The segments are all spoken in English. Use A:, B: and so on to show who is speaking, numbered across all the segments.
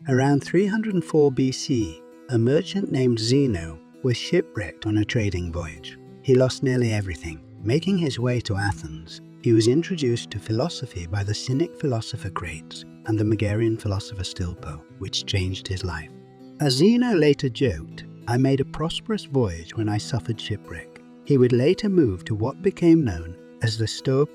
A: Around 304 BC, a merchant named Zeno was shipwrecked on a trading voyage. He lost nearly everything. Making his way to Athens, he was introduced to philosophy by the Cynic philosopher Crates and the Megarian philosopher Stilpo, which changed his life. As Zeno later joked, "I made a prosperous voyage when I suffered shipwreck." He would later move to what became known as the Stoic,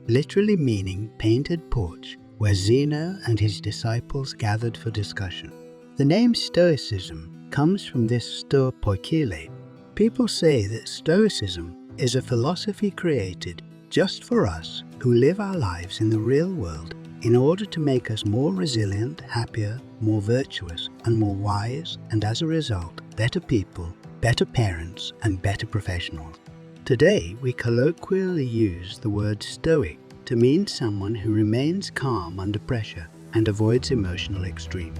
A: literally meaning painted porch, where Zeno and his disciples gathered for discussion. The name Stoicism comes from this Stoic. People say that Stoicism is a philosophy created just for us who live our lives in the real world in order to make us more resilient, happier, more virtuous, and more wise, and as a result, better people, better parents, and better professionals. Today, we colloquially use the word Stoic to mean someone who remains calm under pressure and avoids emotional extreme.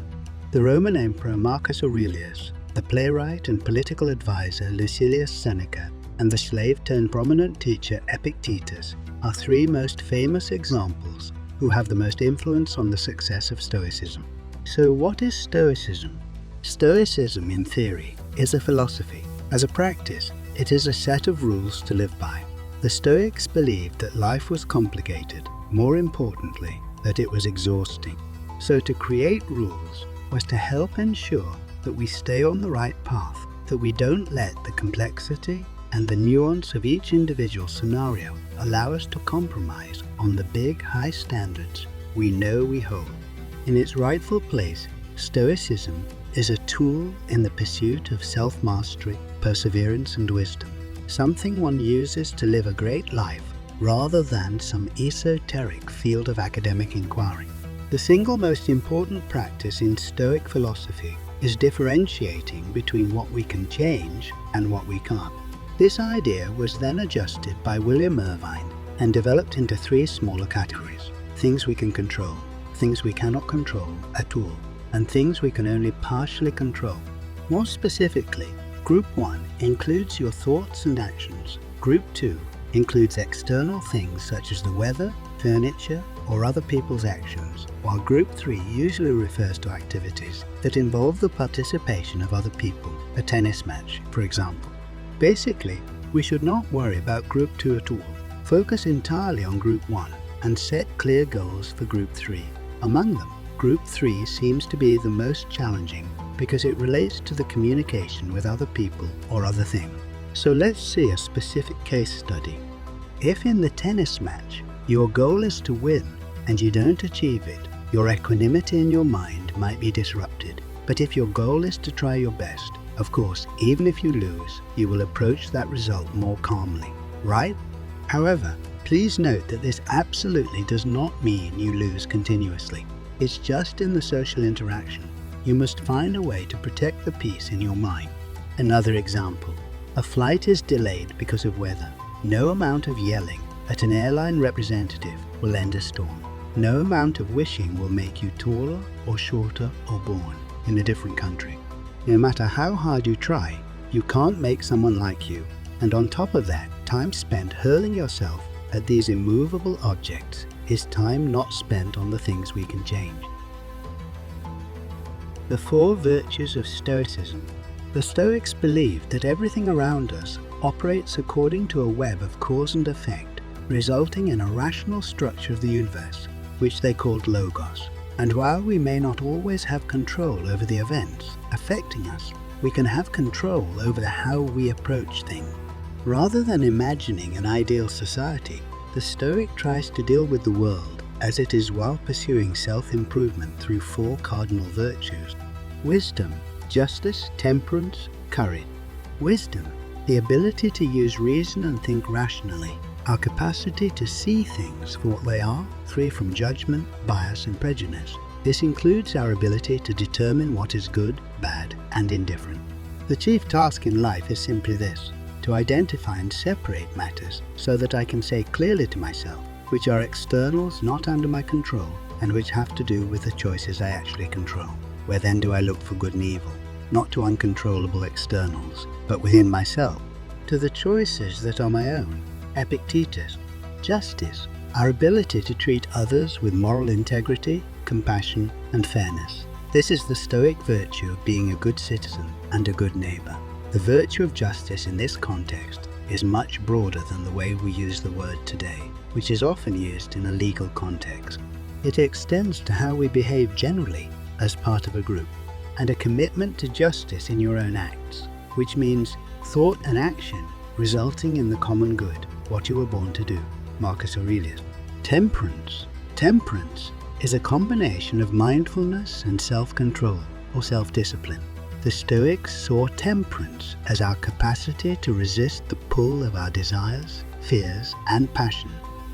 A: The Roman Emperor Marcus Aurelius, the playwright and political advisor Lucilius Seneca, and the slave-turned-prominent teacher Epictetus are three most famous examples who have the most influence on the success of Stoicism. So what is Stoicism? Stoicism, in theory, is a philosophy. As a practice, it is a set of rules to live by. The Stoics believed that life was complicated, more importantly, that it was exhausting. So to create rules was to help ensure that we stay on the right path, that we don't let the complexity and the nuance of each individual scenario allow us to compromise on the big, high standards we know we hold. In its rightful place, Stoicism is a tool in the pursuit of self-mastery, perseverance, and wisdom. Something one uses to live a great life rather than some esoteric field of academic inquiry. The single most important practice in Stoic philosophy is differentiating between what we can change and what we can't. This idea was then adjusted by William Irvine and developed into three smaller categories: things we can control, things we cannot control at all, and things we can only partially control. More specifically, Group 1 includes your thoughts and actions. Group 2 includes external things such as the weather, furniture, or other people's actions, while Group 3 usually refers to activities that involve the participation of other people, a tennis match, for example. Basically, we should not worry about Group 2 at all. Focus entirely on Group 1 and set clear goals for Group 3. Among them, Group 3 seems to be the most challenging because it relates to the communication with other people or other things. So let's see a specific case study. If in the tennis match, your goal is to win and you don't achieve it, your equanimity in your mind might be disrupted. But if your goal is to try your best, of course, even if you lose, you will approach that result more calmly, right? However, please note that this absolutely does not mean you lose continuously. It's just in the social interaction. You must find a way to protect the peace in your mind. Another example. A flight is delayed because of weather. No amount of yelling at an airline representative will end a storm. No amount of wishing will make you taller or shorter or born in a different country. No matter how hard you try, you can't make someone like you. And on top of that, time spent hurling yourself at these immovable objects is time not spent on the things we can change. The four virtues of Stoicism. The Stoics believed that everything around us operates according to a web of cause and effect, resulting in a rational structure of the universe, which they called logos. And while we may not always have control over the events affecting us, we can have control over how we approach things. Rather than imagining an ideal society, the Stoic tries to deal with the world as it is while pursuing self-improvement through four cardinal virtues: wisdom, justice, temperance, courage. Wisdom, the ability to use reason and think rationally, our capacity to see things for what they are, free from judgment, bias, and prejudice. This includes our ability to determine what is good, bad, and indifferent. The chief task in life is simply this: to identify and separate matters so that I can say clearly to myself which are externals not under my control and which have to do with the choices I actually control. Where then do I look for good and evil? Not to uncontrollable externals, but within myself, to the choices that are my own. Epictetus. Justice, our ability to treat others with moral integrity, compassion, and fairness. This is the Stoic virtue of being a good citizen and a good neighbor. The virtue of justice in this context is much broader than the way we use the word today, which is often used in a legal context. It extends to how we behave generally as part of a group, and a commitment to justice in your own acts, which means thought and action resulting in the common good, what you were born to do. Marcus Aurelius. Temperance. Temperance is a combination of mindfulness and self-control or self-discipline. The Stoics saw temperance as our capacity to resist the pull of our desires, fears, and passion.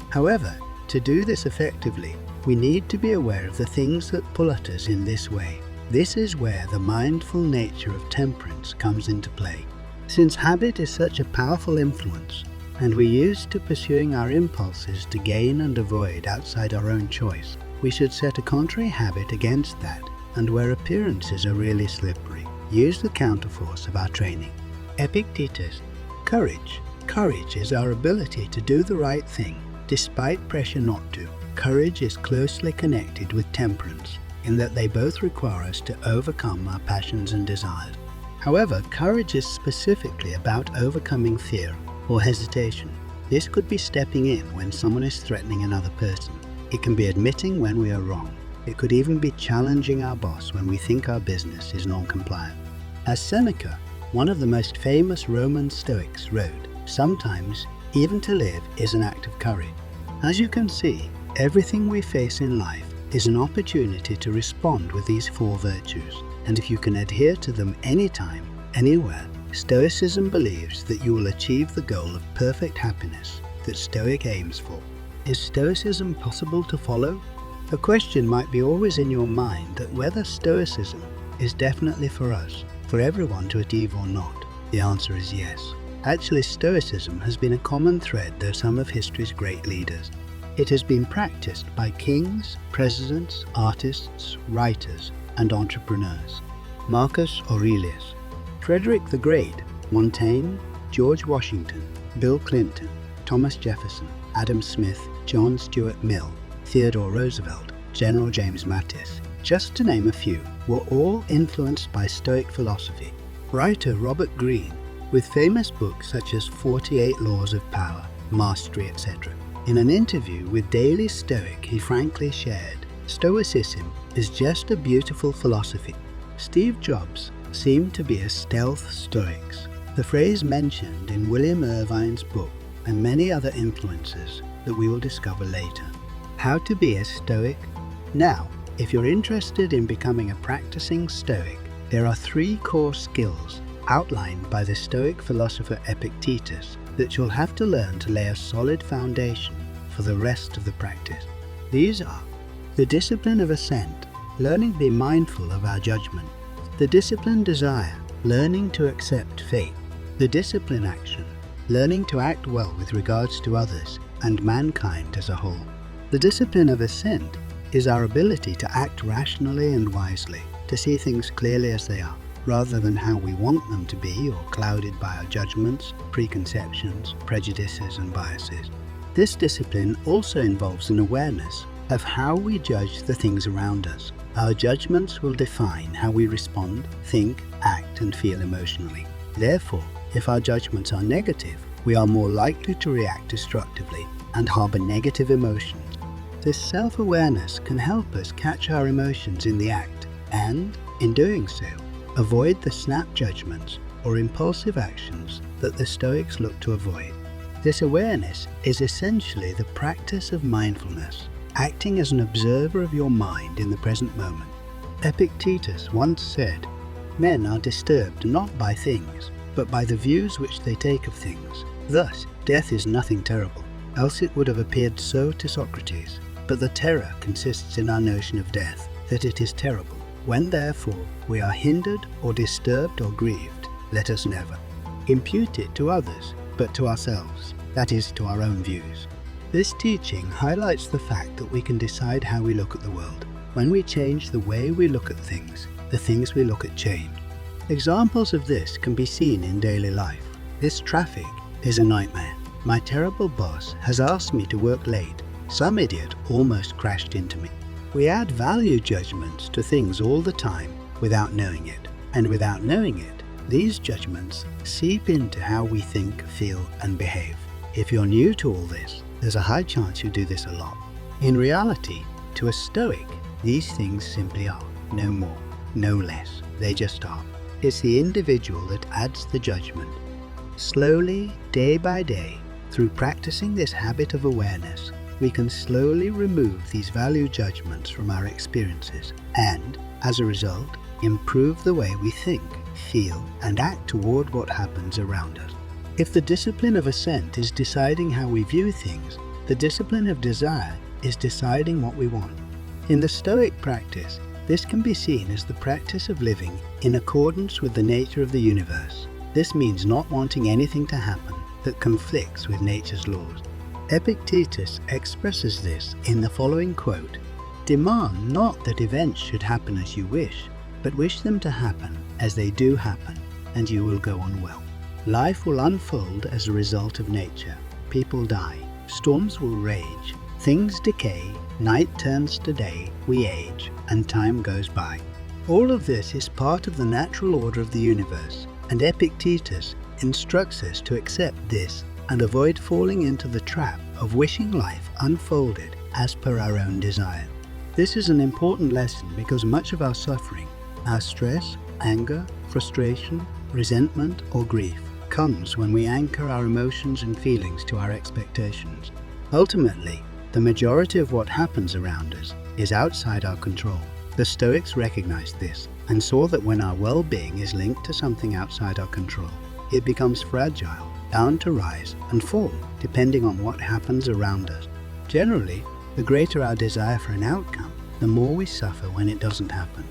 A: However, to do this effectively, we need to be aware of the things that pull at us in this way. This is where the mindful nature of temperance comes into play. Since habit is such a powerful influence, and we're used to pursuing our impulses to gain and avoid outside our own choice, we should set a contrary habit against that, and where appearances are really slippery, use the counterforce of our training. Epictetus. Courage. Courage is our ability to do the right thing, despite pressure not to. Courage is closely connected with temperance, in that they both require us to overcome our passions and desires. However, courage is specifically about overcoming fear or hesitation. This could be stepping in when someone is threatening another person. It can be admitting when we are wrong. It could even be challenging our boss when we think our business is non-compliant. As Seneca, one of the most famous Roman Stoics, wrote, "Sometimes, even to live is an act of courage." As you can see, everything we face in life is an opportunity to respond with these four virtues, and if you can adhere to them anytime, anywhere, Stoicism believes that you will achieve the goal of perfect happiness that Stoic aims for. Is Stoicism possible to follow? A question might be always in your mind that whether Stoicism is definitely for us, for everyone to achieve or not. The answer is yes. Actually, Stoicism has been a common thread through some of history's great leaders. It has been practiced by kings, presidents, artists, writers, and entrepreneurs. Marcus Aurelius. Frederick the Great, Montaigne, George Washington, Bill Clinton, Thomas Jefferson, Adam Smith, John Stuart Mill, Theodore Roosevelt, General James Mattis, just to name a few, were all influenced by Stoic philosophy. Writer Robert Greene, with famous books such as 48 Laws of Power, Mastery, etc. In an interview with Daily Stoic, he frankly shared, "Stoicism is just a beautiful philosophy." Steve Jobs seemed to be a stealth Stoics, the phrase mentioned in William Irvine's book and many other influences that we will discover later. How to be a Stoic? Now, if you're interested in becoming a practicing Stoic, there are 3 core skills outlined by the Stoic philosopher Epictetus that you'll have to learn to lay a solid foundation for the rest of the practice. These are the discipline of assent, learning to be mindful of our judgment; the discipline desire, learning to accept fate; the discipline action, learning to act well with regards to others and mankind as a whole. The discipline of assent is our ability to act rationally and wisely, to see things clearly as they are, rather than how we want them to be or clouded by our judgments, preconceptions, prejudices and biases. This discipline also involves an awareness of how we judge the things around us. Our judgments will define how we respond, think, act and feel emotionally. Therefore, if our judgments are negative, we are more likely to react destructively and harbor negative emotions. This self-awareness can help us catch our emotions in the act and, in doing so, avoid the snap judgments or impulsive actions that the Stoics look to avoid. This awareness is essentially the practice of mindfulness, acting as an observer of your mind in the present moment. Epictetus once said, "Men are disturbed not by things, but by the views which they take of things. Thus, death is nothing terrible, else it would have appeared so to Socrates. But the terror consists in our notion of death, that it is terrible. When therefore we are hindered or disturbed or grieved, let us never impute it to others, but to ourselves, that is, to our own views." This teaching highlights the fact that we can decide how we look at the world. When we change the way we look at things, the things we look at change. Examples of this can be seen in daily life. This traffic is a nightmare. My terrible boss has asked me to work late. Some idiot almost crashed into me. We add value judgments to things all the time without knowing it. And without knowing it, these judgments seep into how we think, feel, and behave. If you're new to all this, there's a high chance you do this a lot. In reality, to a Stoic, these things simply are. No more, no less. They just are. It's the individual that adds the judgment. Slowly, day by day, through practicing this habit of awareness, we can slowly remove these value judgments from our experiences and, as a result, improve the way we think, feel, and act toward what happens around us. If the discipline of assent is deciding how we view things, the discipline of desire is deciding what we want. In the Stoic practice, this can be seen as the practice of living in accordance with the nature of the universe. This means not wanting anything to happen that conflicts with nature's laws. Epictetus expresses this in the following quote: "Demand not that events should happen as you wish, but wish them to happen as they do happen, and you will go on well." Life will unfold as a result of nature. People die, storms will rage, things decay, night turns to day, we age, and time goes by. All of this is part of the natural order of the universe, and Epictetus instructs us to accept this and avoid falling into the trap of wishing life unfolded as per our own desire. This is an important lesson because much of our suffering, our stress, anger, frustration, resentment, or grief comes when we anchor our emotions and feelings to our expectations. Ultimately, the majority of what happens around us is outside our control. The Stoics recognized this and saw that when our well-being is linked to something outside our control, it becomes fragile, bound to rise and fall depending on what happens around us. Generally, the greater our desire for an outcome, the more we suffer when it doesn't happen.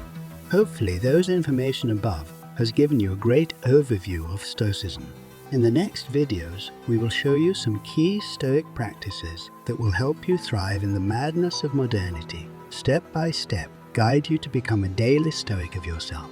A: Hopefully, those information above has given you a great overview of Stoicism. In the next videos, we will show you some key Stoic practices that will help you thrive in the madness of modernity, step by step, guide you to become a daily Stoic of yourself.